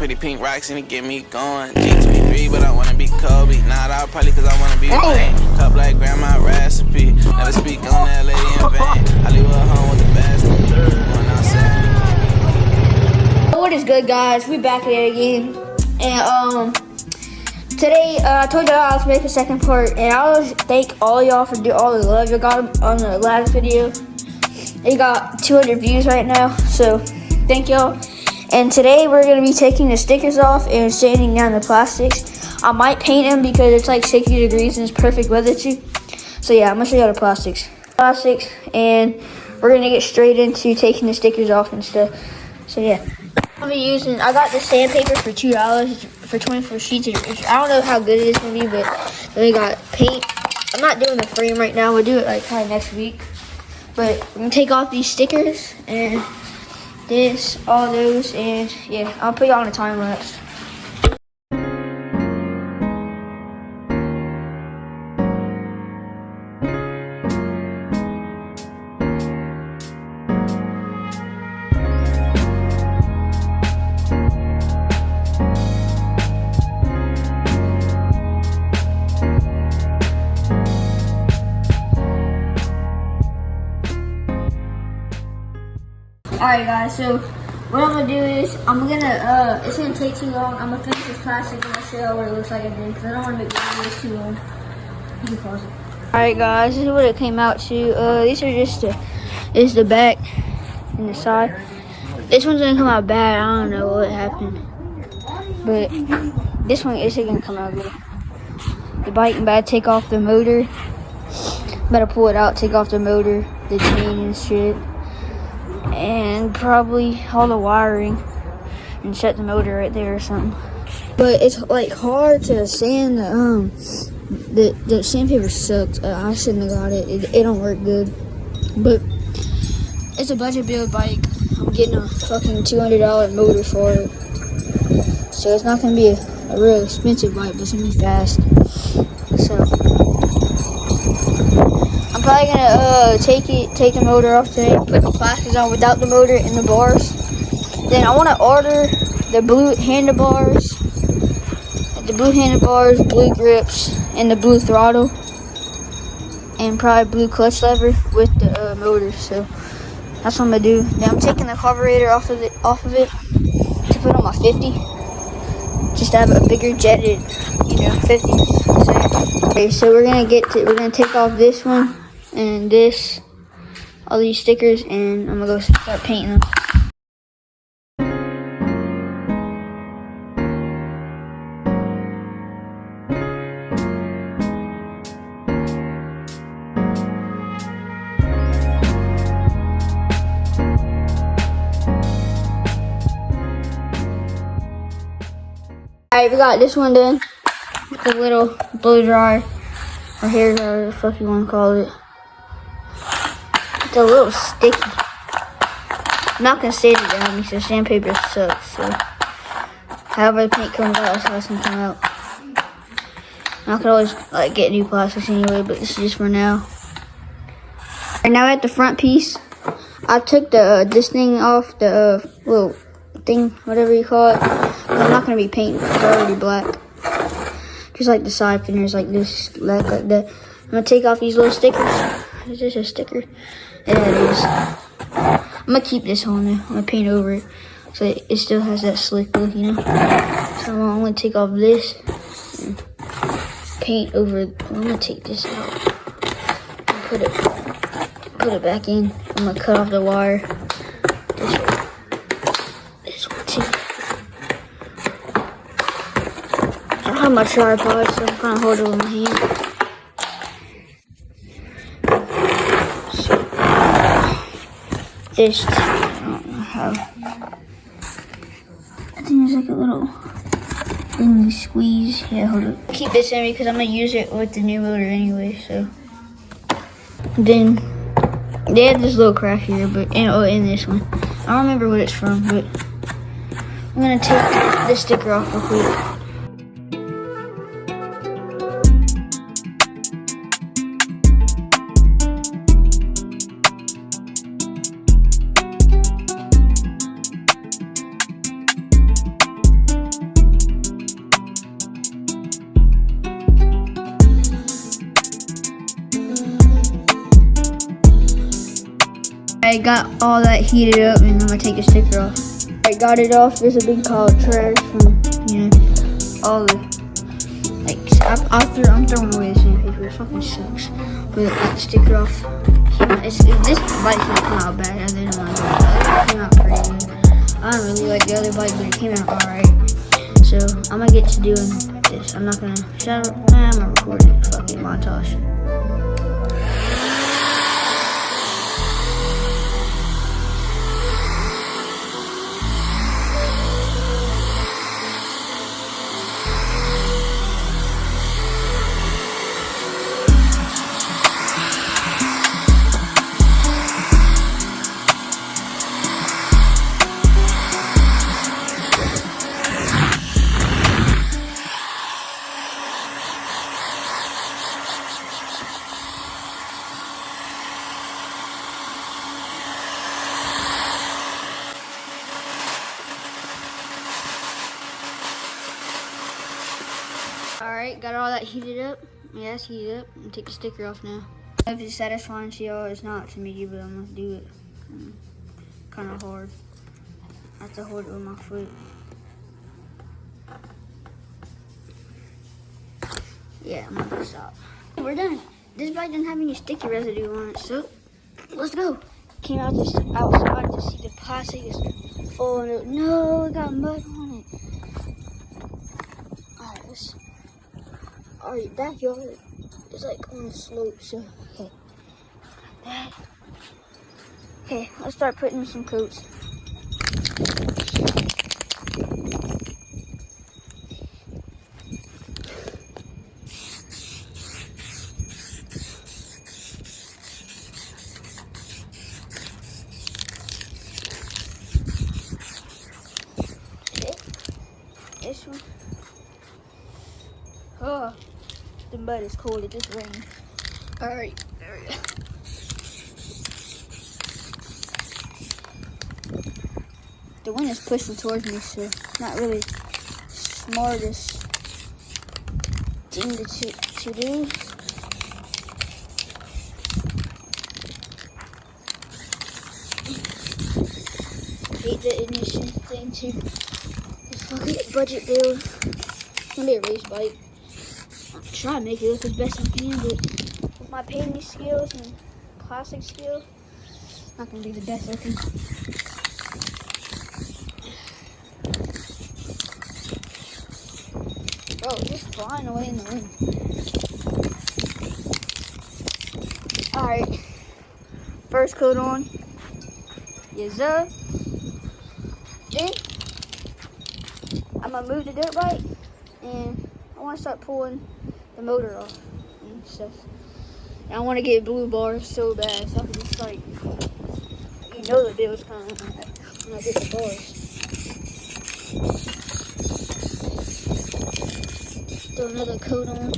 pretty pink rocks and it get me going. G23, but I wanna be Kobe. Not all probably cause I wanna be Wayne. Cup like grandma recipe. Never speak on that lady in vain. I leave her home with the best. Going outside. What is good, guys? We back here again. And today I told y'all I was making a second part, and I want to thank all y'all for all the love you got on the last video. It got 200 views right now, so thank y'all. And today we're gonna be taking the stickers off and sanding down the plastics. I might paint them because it's like 60 degrees and it's perfect weather too. So yeah, I'm gonna show y'all the plastics, and we're gonna get straight into taking the stickers off and stuff. So yeah, I got the sandpaper for $2 for 24 sheets. I don't know how good it is gonna be, but then we got paint. I'm not doing the frame right now. We'll do it like probably next week. But I'm gonna take off these stickers and all those, and yeah, I'll put y'all on a time lapse. Alright guys, so what I'm gonna do is it's gonna take too long. I'm gonna finish this plastic and I'll show you what it looks like at the end because I don't want to make videos too long. You can pause it. Alright guys, this is what it came out to. These are just the back and the side. This one's gonna come out bad. I don't know what happened, but this one is gonna come out good. The bike, I'm about to take off the motor. I'm about to pull it out, take off the motor, the chain and shit, and probably all the wiring, and set the motor right there or something. But it's like hard to sand. The sandpaper sucks. I shouldn't have got it. It don't work good. But it's a budget build bike. I'm getting a fucking $200 motor for it, so it's not gonna be a real expensive bike, but it's gonna be fast. So I'm probably gonna take the motor off today, put the plastics on without the motor and the bars. Then I want to order the blue handlebars, blue grips, and the blue throttle, and probably blue clutch lever with the motor. So that's what I'm gonna do. Then I'm taking the carburetor off of it to put on my 50, just to have a bigger jetted, 50. Okay, so we're gonna take off this one and all these stickers, and I'm gonna go start painting them. Alright, we got this one done with a little blow dryer or hair dryer, whatever the fuck you want to call it. It's a little sticky. I'm not gonna sand it down because sandpaper sucks. So however the paint comes out, that's how it's gonna come out. I could always get new plastics anyway, but this is just for now. And now at the front piece, I took this thing off, the little thing, whatever you call it. I'm not gonna be painting. It's already black. Just like the side fenders, like this, like that. I'm gonna take off these little stickers. Is this a sticker? Yeah, it is. I'm gonna keep this on there. I'm gonna paint over it so it still has that slick look, So I'm gonna take off this and paint over. I'm gonna take this out and put it back in. I'm gonna cut off the wire. This one too. I don't have my tripod, so I'm gonna hold it with my hand. This, I don't know how. I think there's like a little thing you squeeze. Yeah, hold it. Keep this in because I'm gonna use it with the new motor anyway. So then they have this little crack here, but in this one, I don't remember what it's from, but I'm gonna take this sticker off real quick. I got all that heated up and I'm gonna take the sticker off. I got it off. There's a big pile of trash from, you know, all the, like, I'm throwing away the sandpaper. It fucking sucks. But I got the sticker off. This bike should come out bad. I didn't want to do it. It came out pretty good. I don't really like the other bike, but it came out alright. So I'm gonna get to doing this. I'm not gonna shout out. I'm gonna record it. Fucking montage. Alright, got all that heated up. Yeah, it's heated up. I'm gonna take the sticker off now. If it's satisfying to y'all, it's not to me, but I'm gonna do it. Kind of hard. I have to hold it with my foot. Yeah, I'm gonna stop. We're done. This bike doesn't have any sticky residue on it, so let's go. Came out this outside to see the plastic is falling out. No, it got mud on it. Alright, let's. Alright, backyard is like on the slope, so okay. Okay, let's start putting in some coats. Okay, this one. Oh. The mud is cold, it just rained. Alright, there we go. The wind is pushing towards me, so not really smartest thing to do. Hate the ignition thing too. It's fucking budget build. It's gonna be a race bike. Try to make it look as best I can, but with my painting skills and plastic skills, it's not gonna be the best looking. Bro, just flying away in the wind. Alright, first coat on. Yes, sir. Then I'm gonna move the dirt bike and I want to start pulling the motor off and stuff. And I want to get blue bars so bad, so I can just like, you know, the bill's coming when I get the bars. Throw another coat on.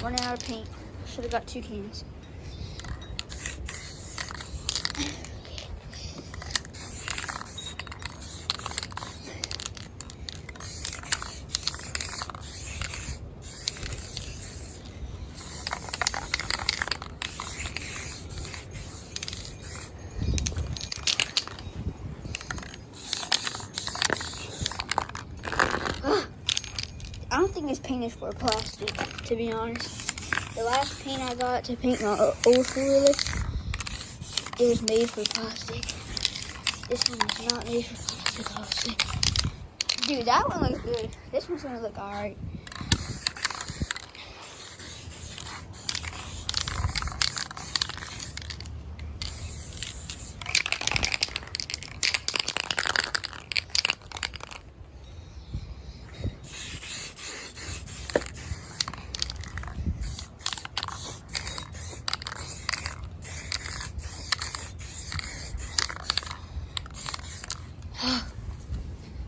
Running out of paint. Should have got 2 cans. I don't think this paint is for plastic, to be honest. The last paint I got to paint my old four-wheeler, it was made for plastic. This one is not made for plastic. Dude, that one looks good. This one's gonna look alright.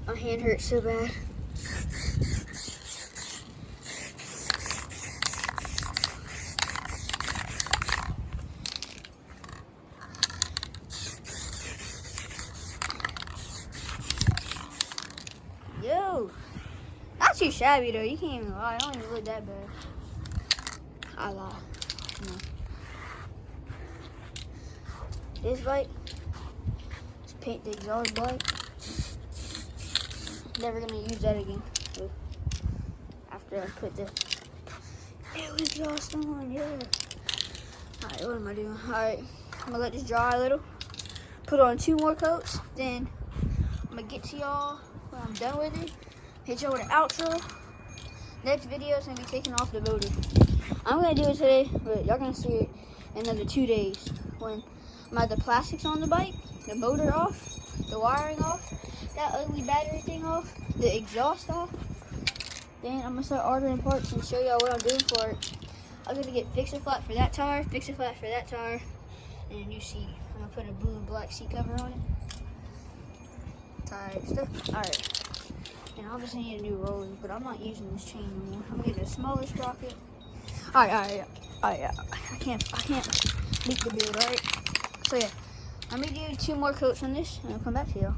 My hand hurts so bad. Yo, shabby though. You can't even lie. I don't even look that bad. I lie. No. This bike, just paint the exhaust black. Never gonna use that again. After I put the exhaust on, yeah. Alright, what am I doing? Alright, I'm gonna let this dry a little. Put on 2 more coats, then I'm gonna get to y'all when I'm done with it. Hit y'all with an outro. Next video is gonna be taking off the motor. I'm gonna do it today, but y'all gonna see it in another 2 days when I have the plastics on the bike, the motor off, the wiring off, that ugly battery thing off, the exhaust off. Then I'm gonna start ordering parts and show y'all what I'm doing for it. I'm gonna get fix-a-flat for that tire, fix-a-flat for that tire, and a new seat. I'm gonna put a blue and black seat cover on it. Tire stuff. Alright. And obviously I need a new roller, but I'm not using this chain anymore. I'm gonna get a smaller sprocket. Alright. I can't beat the build, alright? So yeah, let me do 2 more coats on this and I'll come back to y'all.